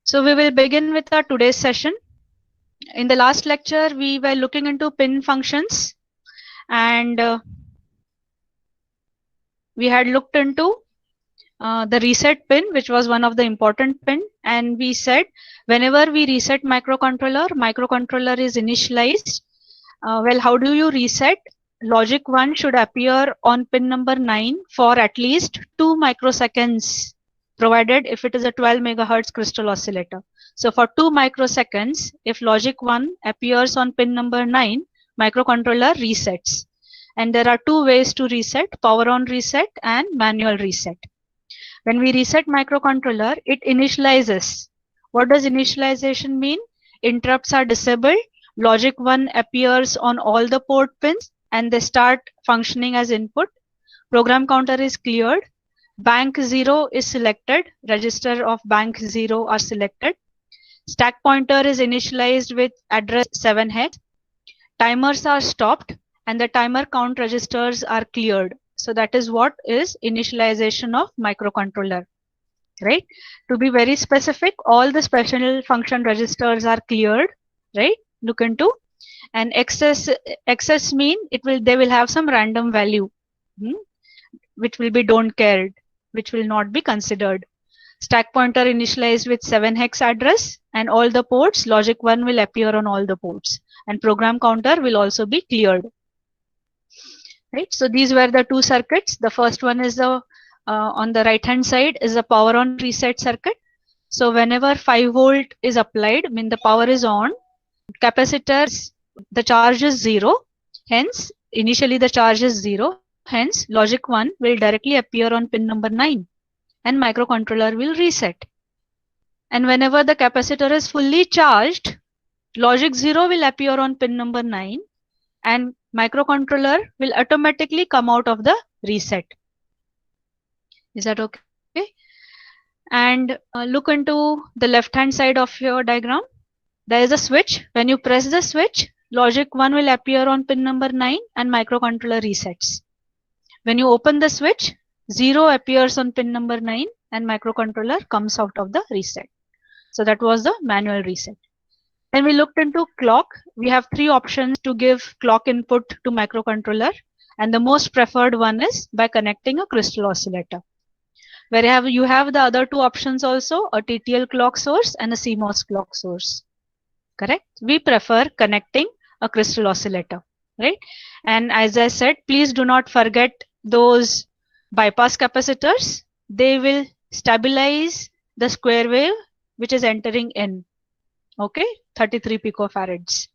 So we will begin with our today's session. In the last lecture, we were looking into pin functions, and we had looked into the reset pin, which was one of the important pin. And we said whenever we reset microcontroller is initialized. Well, how do you reset? Logic 1 should appear on pin number 9 for at least 2 microseconds, provided if it is a 12 megahertz crystal oscillator. So for 2 microseconds, if logic 1 appears on pin number 9, microcontroller resets. And there are two ways to reset: power on reset and manual reset. When we reset microcontroller, it initializes. What does initialization mean? Interrupts are disabled. Logic 1 appears on all the port pins and they start functioning as input. Program counter is cleared. Bank 0 is selected. Register of bank 0 are selected. Stack pointer is initialized with address 7 hex. Timers are stopped and the timer count registers are cleared. So that is what is initialization of microcontroller, right? To be very specific, all the special function registers are cleared, right? Look into. And excess mean they will have some random value, which will be don't cared, which will not be considered. Stack pointer initialized with 7 hex address, and all the ports, logic 1 will appear on all the ports, and program counter will also be cleared. Right, so these were the two circuits. The first one is the on the right hand side is the power on reset circuit. So whenever 5 volt is applied, mean the power is on, capacitor, the charge is 0, hence initially the charge is 0, hence logic 1 will directly appear on pin number 9 and microcontroller will reset. And whenever the capacitor is fully charged, logic 0 will appear on pin number 9 and microcontroller will automatically come out of the reset. Is that okay? And look into the left hand side of your diagram. There is a switch. When you press the switch, logic 1 will appear on pin number 9 and microcontroller resets. When you open the switch, 0 appears on pin number 9 and microcontroller comes out of the reset. So that was the manual reset. Then we looked into clock. We have 3 options to give clock input to microcontroller, and the most preferred one is by connecting a crystal oscillator. Where you have the other 2 options also, a TTL clock source and a CMOS clock source. Correct? We prefer connecting a crystal oscillator, right? And as I said, please do not forget those bypass capacitors. They will stabilize the square wave which is entering in. Okay, 33 picofarads.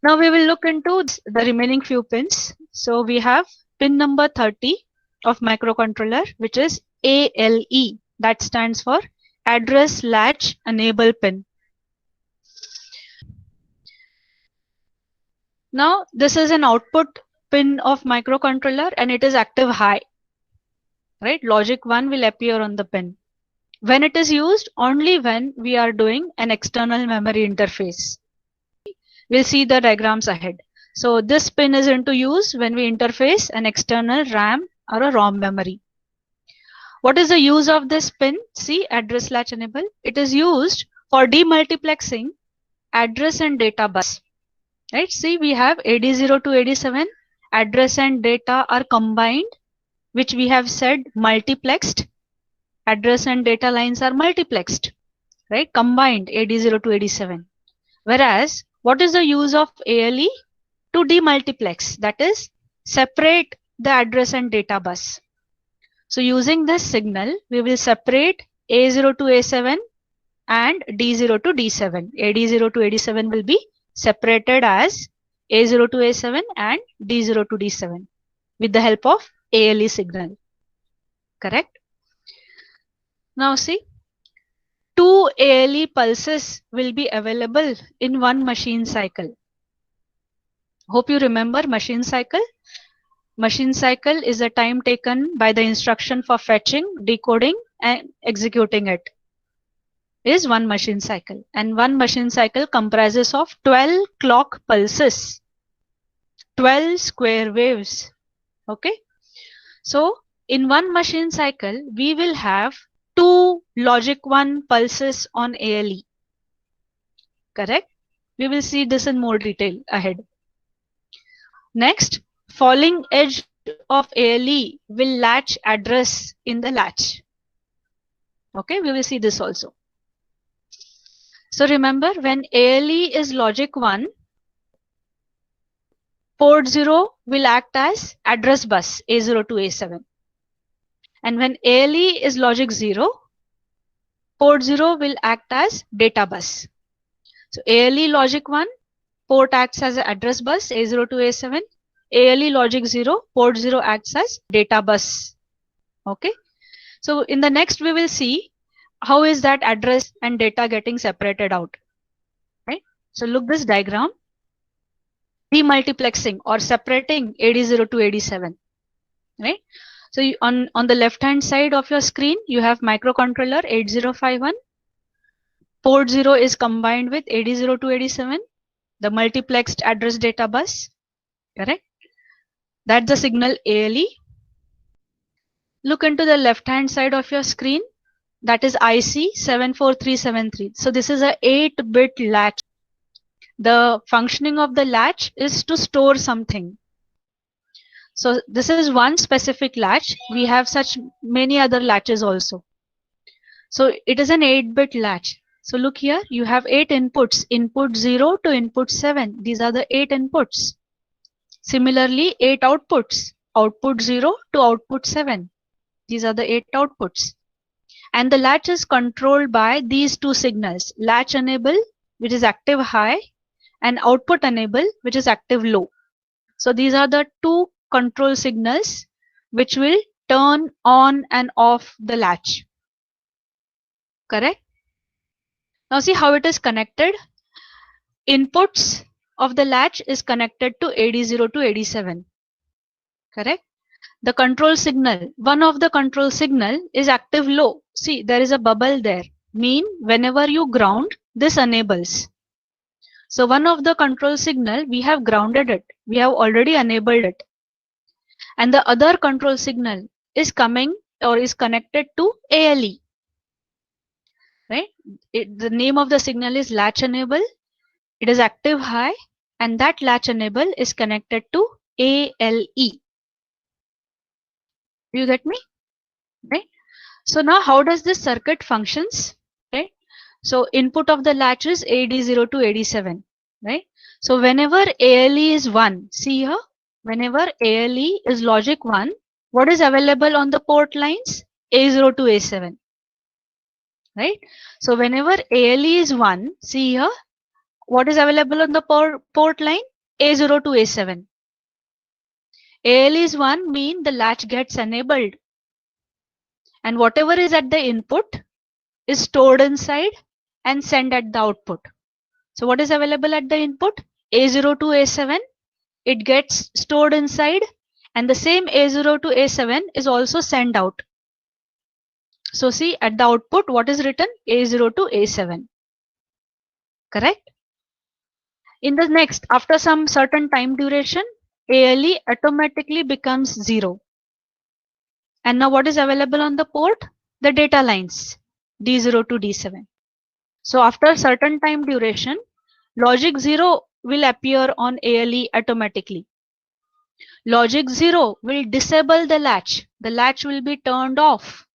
Now we will look into the remaining few pins. So we have pin number 30 of microcontroller, which is ALE. That stands for address latch enable pin. Now this is an output pin of microcontroller and it is active high, right? Logic 1 will appear on the pin. When it is used, only when we are doing an external memory interface. We'll see the diagrams ahead. So this pin is into use when we interface an external RAM or a ROM memory. What is the use of this pin? See, address latch enable. It is used for demultiplexing address and data bus. Right? See, we have AD0 to AD7. Address and data are combined, which we have said multiplexed. Address and data lines are multiplexed, right? Combined AD0 to AD7. Whereas, what is the use of ALE? To demultiplex, that is, separate the address and data bus. So using this signal, we will separate A0 to A7 and D0 to D7. AD0 to AD7 will be separated as A0 to A7 and D0 to D7 with the help of ALE signal. Correct? Now see, 2 ALE pulses will be available in one machine cycle. Hope you remember machine cycle. Machine cycle is the time taken by the instruction for fetching, decoding and executing it. Is one machine cycle, and one machine cycle comprises of 12 clock pulses, 12 square waves. Okay, so in one machine cycle we will have 2 logic 1 pulses on ALE. Correct? We will see this in more detail ahead. Next, falling edge of ALE will latch address in the latch. Okay, we will see this also. So remember, when ALE is logic 1, port 0 will act as address bus A0 to A7. And when ALE is logic 0, port 0 will act as data bus. So ALE logic 1, port acts as an address bus A0 to A7. ALE logic 0, port 0 acts as data bus. Okay. So in the next we will see how is that address and data getting separated out. Right. So look this diagram. Demultiplexing or separating AD0 to AD7. Right. So you, on the left hand side of your screen you have microcontroller 8051. Port 0 is combined with AD0 to AD7, the multiplexed address data bus. Correct. That's the signal ALE. Look into the left hand side of your screen. That is IC 74373. So this is a 8-bit latch. The functioning of the latch is to store something. So this is one specific latch. We have such many other latches also. So it is an 8-bit latch. So look here, you have 8 inputs, input 0 to input 7. These are the 8 inputs. Similarly, 8 outputs, output 0 to output 7. These are the 8 outputs. And the latch is controlled by these two signals, latch enable, which is active high, and output enable, which is active low. So these are the two control signals which will turn on and off the latch. Correct? Now see how it is connected. Inputs of the latch is connected to AD0 to AD7. Correct? The control signal, one of the control signal is active low. See, there is a bubble there. Mean whenever you ground, this enables. So one of the control signal, we have grounded it. We have already enabled it. And the other control signal is coming or is connected to ALE. Right? The name of the signal is latch enable. It is active high, and that latch enable is connected to ALE. You get me? Right? So now how does this circuit functions? Right? So input of the latch is AD0 to AD7. Right? So whenever ALE is 1, see here, whenever ALE is logic 1, what is available on the port lines? A0 to A7. Right? So whenever ALE is 1, see here, what is available on the port line? A0 to A7. ALE is 1 mean the latch gets enabled. And whatever is at the input is stored inside and sent at the output. So what is available at the input? A0 to A7. It gets stored inside, and the same A0 to A7 is also sent out. So see at the output what is written? A0 to A7. Correct? In the next, after some certain time duration, ALE automatically becomes 0. And now what is available on the port? The data lines D0 to D7. So after certain time duration, logic 0 will appear on ALE automatically. Logic 0 will disable the latch. The latch will be turned off.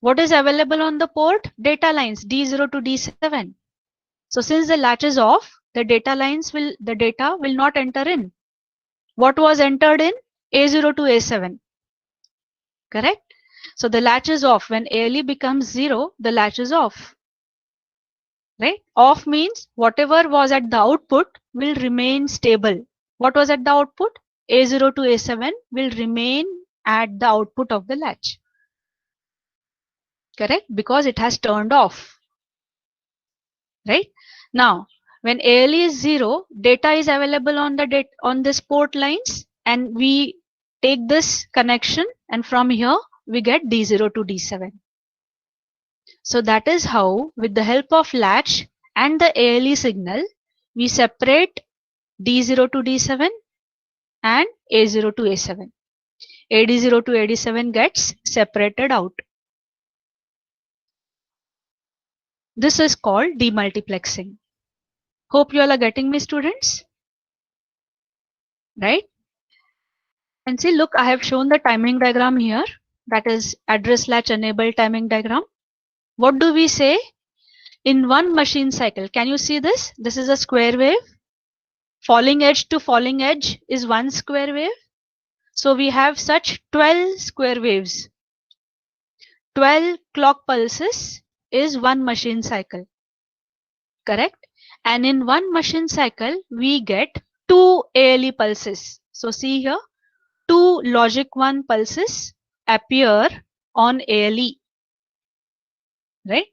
What is available on the port? Data lines D0 to D7. So since the latch is off, the data will not enter in. What was entered in? A0 to A7. Correct? So the latch is off. When ALE becomes 0, the latch is off. Right? Off means whatever was at the output will remain stable. What was at the output? A0 to A7 will remain at the output of the latch. Correct? Because it has turned off. Right? Now, when ALE is 0, data is available on this port lines, and we take this connection, and from here we get D0 to D7. So that is how, with the help of latch and the ALE signal, we separate D0 to D7 and A0 to A7. AD0 to AD7 gets separated out. This is called demultiplexing. Hope you all are getting me, students. Right? And see, look, I have shown the timing diagram here. That is address latch enable timing diagram. What do we say? In one machine cycle, can you see this? This is a square wave. Falling edge to falling edge is one square wave. So we have such 12 square waves. 12 clock pulses is one machine cycle. Correct? And in one machine cycle, we get 2 ALE pulses. So see here, 2 logic 1 pulses appear on ALE. Right?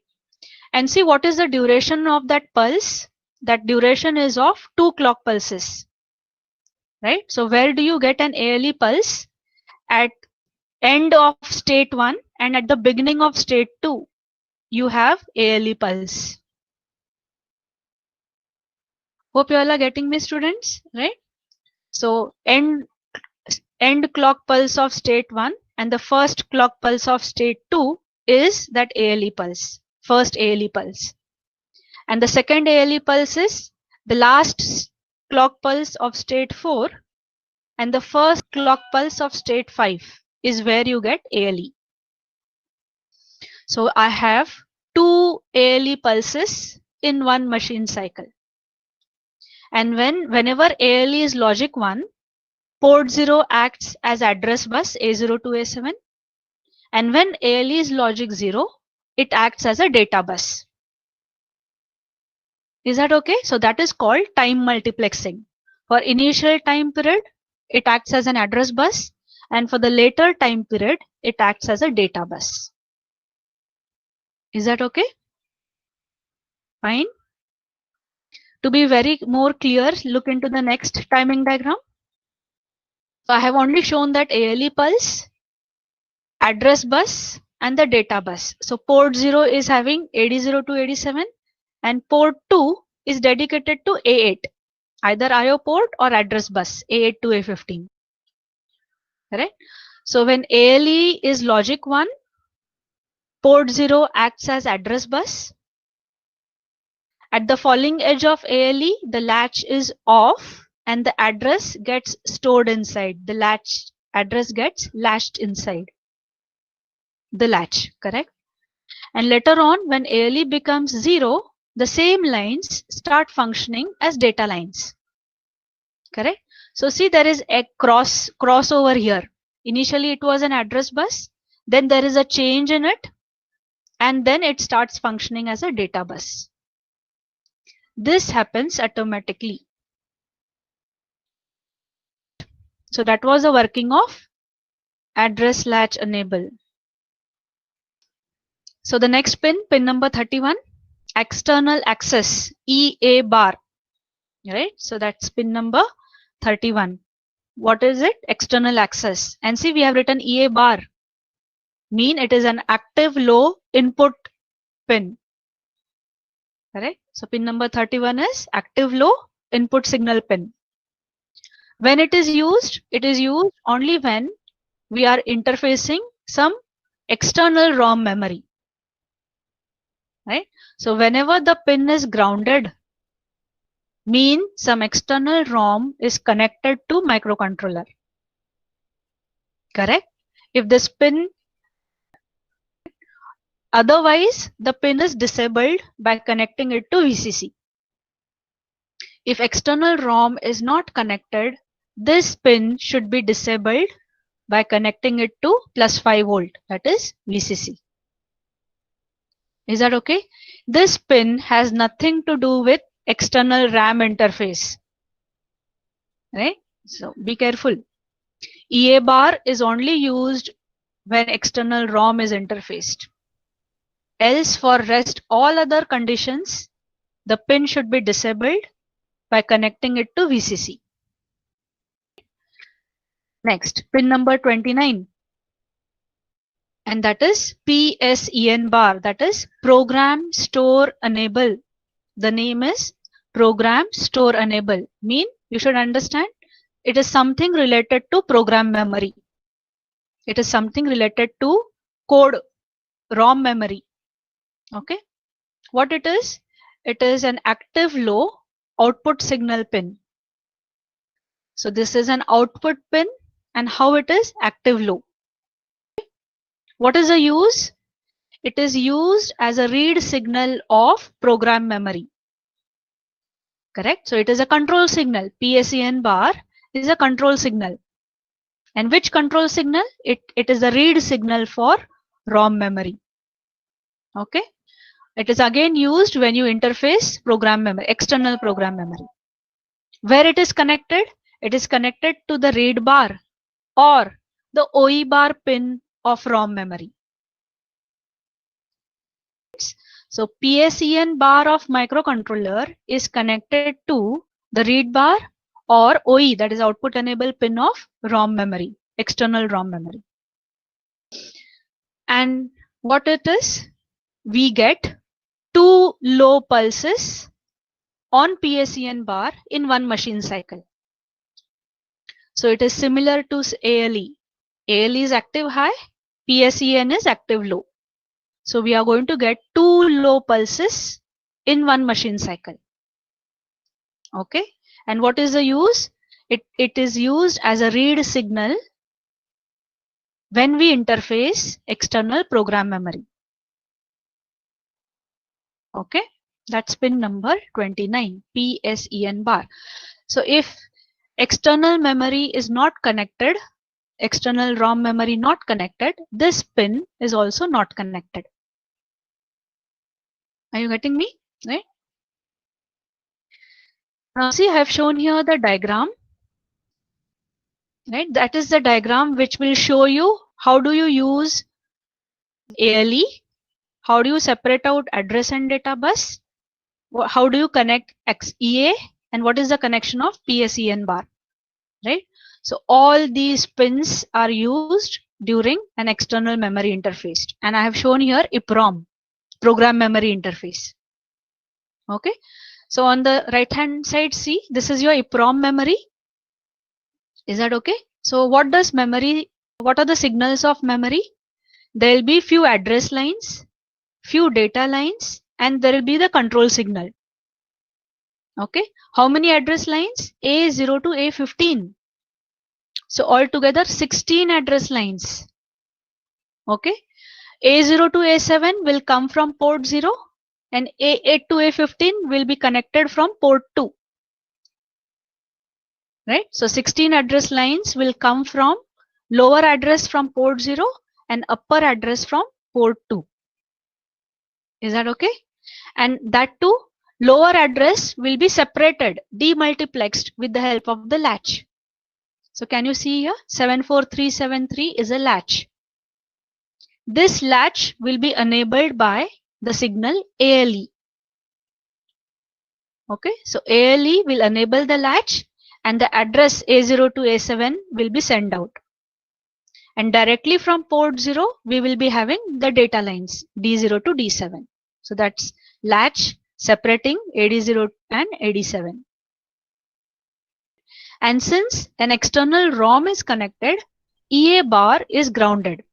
And see what is the duration of that pulse? That duration is of 2 clock pulses. Right? So where do you get an ALE pulse? At end of state 1 and at the beginning of state 2, you have ALE pulse. Hope you all are getting me, students, right? So end clock pulse of state 1 and the first clock pulse of state 2 is that ALE pulse, first ALE pulse. And the second ALE pulse is the last clock pulse of state 4 and the first clock pulse of state 5 is where you get ALE. So I have 2 ALE pulses in one machine cycle. And whenever ALE is logic 1, port 0 acts as address bus A0 to A7. And when ALE is logic 0, it acts as a data bus. Is that okay? So that is called time multiplexing. For initial time period, it acts as an address bus. And for the later time period, it acts as a data bus. Is that okay? Fine. To be very more clear, look into the next timing diagram. So I have only shown that ALE pulse, address bus, and the data bus. So port 0 is having AD0 to AD7 and port 2 is dedicated to A8, either IO port or address bus, A8 to A15. Correct? So when ALE is logic 1, port 0 acts as address bus. At the falling edge of ALE, the latch is off and the address gets stored inside. The latch address gets latched inside the latch, correct? And later on, when ALE becomes 0, the same lines start functioning as data lines, correct? So see, there is a crossover here. Initially, it was an address bus. Then there is a change in it. And then it starts functioning as a data bus. This happens automatically. So that was the working of address latch enable. So the next pin number 31, external access, EA bar. Right? So that's pin number 31. What is it? External access. And see, we have written EA bar. Mean it is an active low input pin. Correct? So pin number 31 is active low input signal pin. When it is used only when we are interfacing some external ROM memory. Right? So whenever the pin is grounded, mean some external ROM is connected to microcontroller. Correct? If this pin, otherwise the pin is disabled by connecting it to VCC. If external ROM is not connected, this pin should be disabled by connecting it to +5 volt, that is VCC. Is that okay? This pin has nothing to do with external RAM interface. Right? So be careful. EA bar is only used when external ROM is interfaced. Else for rest all other conditions, the pin should be disabled by connecting it to VCC. Next, pin number 29. And that is PSEN bar, that is program store enable. The name is program store enable. Mean you should understand it is something related to program memory. It is something related to code ROM memory. Okay. What it is? It is an active low output signal pin. So this is an output pin, and how it is? Active low. What is the use? It is used as a read signal of program memory. Correct? So it is a control signal. PSEN bar is a control signal. And which control signal? It is a read signal for ROM memory. Okay. It is again used when you interface program memory, external program memory. Where it is connected? It is connected to the read bar or the OE bar pin of ROM memory. So PSEN bar of microcontroller is connected to the read bar or OE, that is output enable pin of ROM memory, external ROM memory. And what it is? We get 2 low pulses on PSEN bar in one machine cycle. So it is similar to ALE. ALE is active high, PSEN is active low. So we are going to get 2 low pulses in one machine cycle. Okay. And what is the use? It is used as a read signal when we interface external program memory. Okay. That's pin number 29, PSEN bar. So if external memory is not connected, external ROM memory not connected, this pin is also not connected. Are you getting me? Right? Now see, I have shown here the diagram. Right? That is the diagram which will show you how do you use ALE, how do you separate out address and data bus, how do you connect XEA, and what is the connection of PSEN bar. Right? So all these pins are used during an external memory interface, and I have shown here EPROM, program memory interface. Okay. So on the right hand side, see, this is your EPROM memory. Is that okay? So what does memory, what are the signals of memory? There will be few address lines, few data lines, and there will be the control signal. Okay. How many address lines? A0 to A15. So altogether 16 address lines. Okay. A0 to A7 will come from port 0 and A8 to A15 will be connected from port 2. Right? So 16 address lines will come from lower address from port 0 and upper address from port 2. Is that okay? And that too, lower address will be separated, demultiplexed with the help of the latch. So can you see here? 74373 is a latch. This latch will be enabled by the signal ALE. Okay, so ALE will enable the latch and the address A0 to A7 will be sent out. And directly from port 0, we will be having the data lines D0 to D7. So that's latch separating AD0 and AD7. And since an external ROM is connected, EA bar is grounded.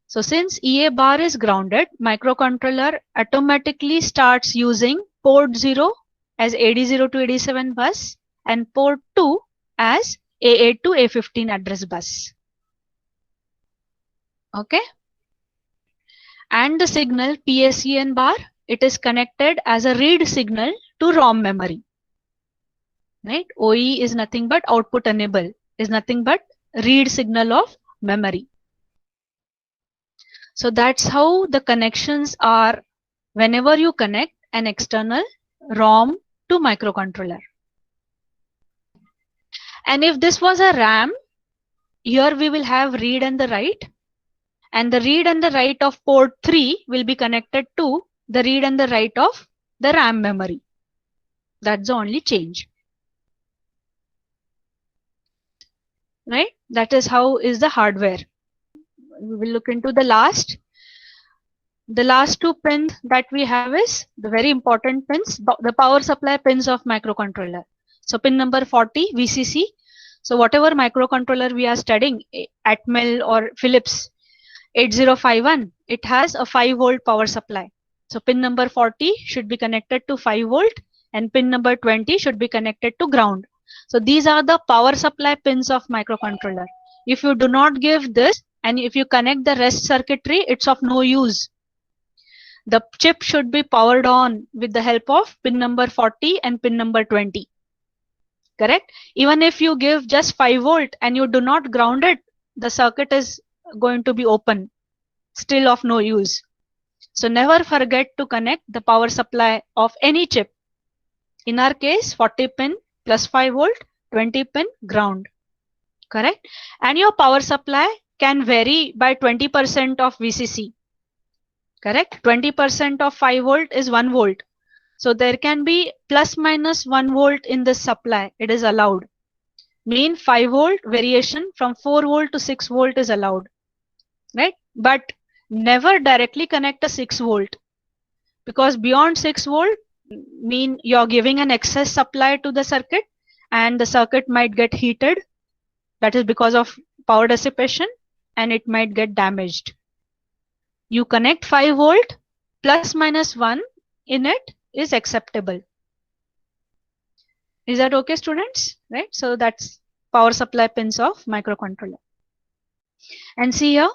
So since EA bar is grounded, microcontroller automatically starts using port 0 as AD0 to AD7 bus and port 2 as A8 to A15 address bus. Okay. And the signal PSEN bar, it is connected as a read signal to ROM memory. Right? OE is nothing but output enable, is nothing but read signal of memory. So that's how the connections are whenever you connect an external ROM to microcontroller. And if this was a RAM, here we will have read and the write, and the read and the write of port 3 will be connected to the read and the write of the RAM memory. That's the only change. Right? That is how is the hardware. We will look into the last. The last two pins that we have is the very important pins, the power supply pins of microcontroller. So pin number 40, VCC. So whatever microcontroller we are studying, Atmel or Philips 8051, it has a 5 volt power supply. So pin number 40 should be connected to 5 volt and pin number 20 should be connected to ground. So these are the power supply pins of microcontroller. If you do not give this and if you connect the rest circuitry, it's of no use. The chip should be powered on with the help of pin number 40 and pin number 20. Correct? Even if you give just 5 volt and you do not ground it, the circuit is going to be open, still of no use. So never forget to connect the power supply of any chip. In our case, 40 pin plus 5 volt, 20 pin ground. Correct? And your power supply can vary by 20% of VCC. Correct? 20% of 5 volt is 1 volt. So there can be plus minus 1 volt in this supply. It is allowed. Mean 5 volt variation from 4 volt to 6 volt is allowed. Right? But never directly connect a 6 volt. Because beyond 6 volt mean you're giving an excess supply to the circuit and the circuit might get heated. That is because of power dissipation and it might get damaged. You connect 5 volt plus minus 1 in it is acceptable. Is that okay, students? Right? So that's power supply pins of microcontroller. And see here,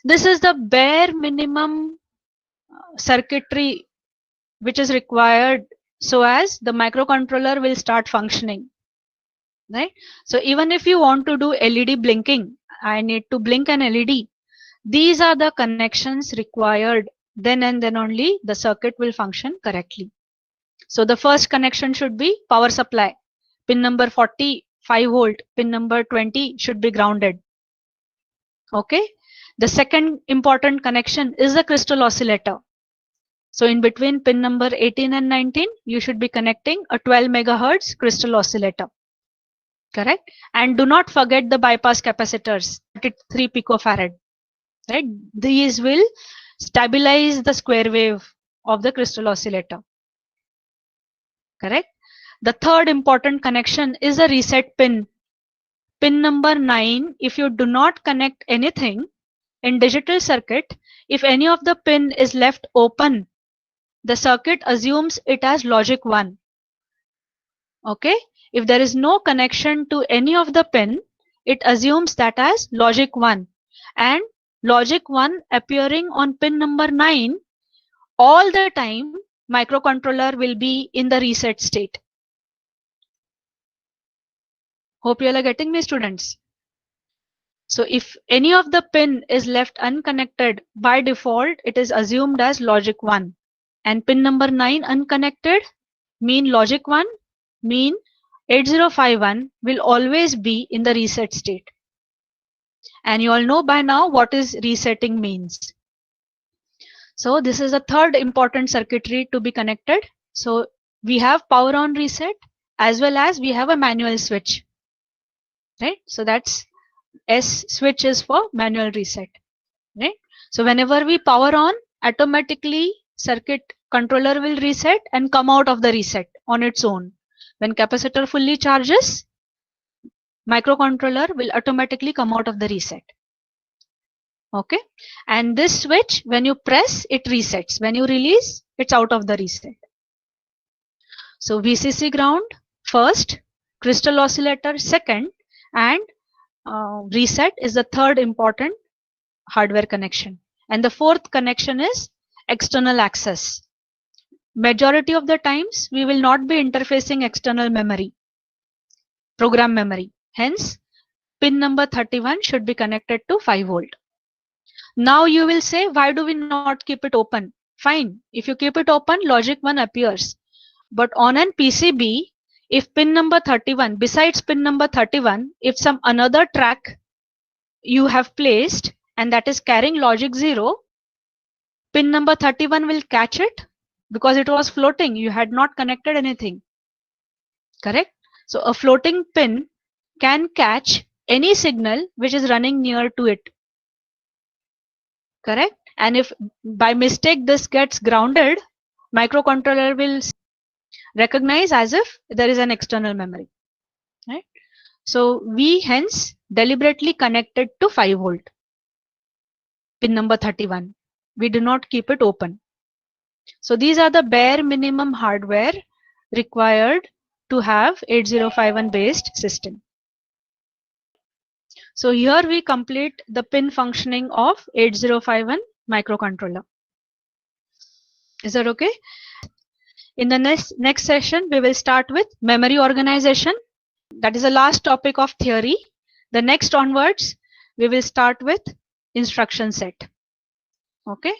this is the bare minimum circuitry which is required so as the microcontroller will start functioning. Right? So even if you want to do LED blinking, I need to blink an LED. These are the connections required. Then and then only the circuit will function correctly. So the first connection should be power supply. Pin number 40, 5 volt. Pin number 20 should be grounded. Okay. The second important connection is the crystal oscillator. So in between pin number 18 and 19, you should be connecting a 12 megahertz crystal oscillator. Correct? And do not forget the bypass capacitors at 3 picofarad. Right? These will stabilize the square wave of the crystal oscillator. Correct? The third important connection is a reset pin. Pin number 9, if you do not connect anything in digital circuit, if any of the pin is left open, the circuit assumes it as logic 1. Okay? If there is no connection to any of the pin, it assumes that as logic 1. And logic 1 appearing on pin number 9, all the time microcontroller will be in the reset state. Hope you all are getting me, students. So if any of the pin is left unconnected, by default it is assumed as logic 1. And pin number 9 unconnected mean logic 1 mean 8051 will always be in the reset state. And you all know by now what is resetting means. So this is the third important circuitry to be connected. So we have power on reset as well as we have a manual switch. Right? So that's S switch is for manual reset. Right? So whenever we power on, automatically circuit controller will reset and come out of the reset on its own. When capacitor fully charges, microcontroller will automatically come out of the reset. Okay, and this switch, when you press, it resets. When you release, it's out of the reset. So VCC ground first, crystal oscillator second, and reset is the third important hardware connection. And the fourth connection is external access. Majority of the times, we will not be interfacing external memory, program memory. Hence, pin number 31 should be connected to 5 volt. Now you will say, why do we not keep it open? Fine. If you keep it open, logic 1 appears. But on an PCB, if pin number 31, besides pin number 31, if some another track you have placed and that is carrying logic 0, pin number 31 will catch it because it was floating. You had not connected anything. Correct? So a floating pin can catch any signal which is running near to it. Correct? And if by mistake this gets grounded, microcontroller will recognize as if there is an external memory. Right? So we hence deliberately connected to 5 volt. Pin number 31. We do not keep it open. So these are the bare minimum hardware required to have 8051 based system. So here we complete the pin functioning of 8051 microcontroller. Is that okay? In the next session, we will start with memory organization. That is the last topic of theory. The next onwards, we will start with instruction set. Okay.